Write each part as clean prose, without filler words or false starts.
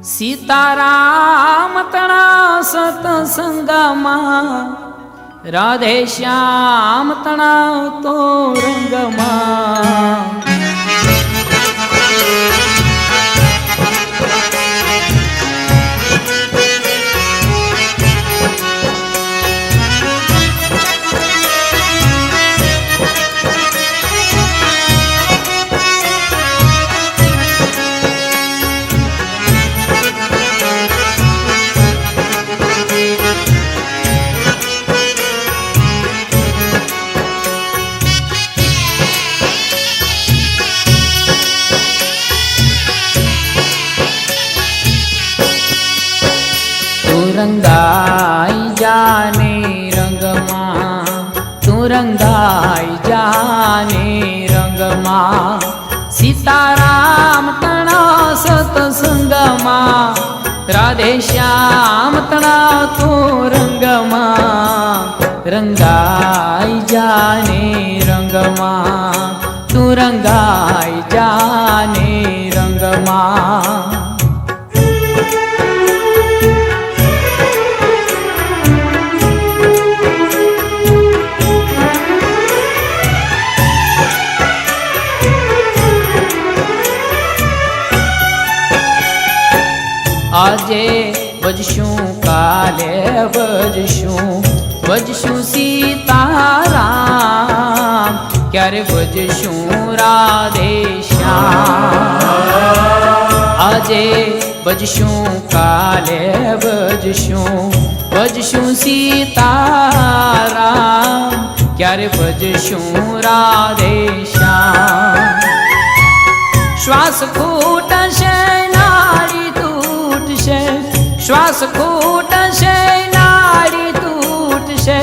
सीताराम तणा सतसंगमा राधे श्याम तणा तो रंगमा रंगाई जाने रंगमा तू रंगाई जाने रंगमा सीताराम तणा सतसंगमा राधे श्याम तणा तो रंगमा रंगाई जाने रंगमा तू रंगाई जाने रंगमा आजे बजशूं काले बजशूं सीताराम क्यारे बजशूं राधे श्याम आजे बजशूं काले बजशूं सीताराम क्यारे बजशूं राधे श्याम श्वास फूटशे श्वास फूटशे नाड़ी तूटशे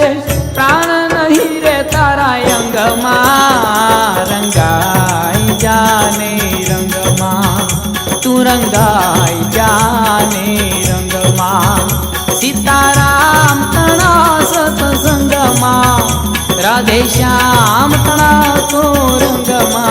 प्राण नहीं रे तारा अंगमा रंगाई जाने रंगमा तू रंगाई जाने रंगमा सीताराम तणा सतसंगमा राधे श्याम तणा तो रंगमा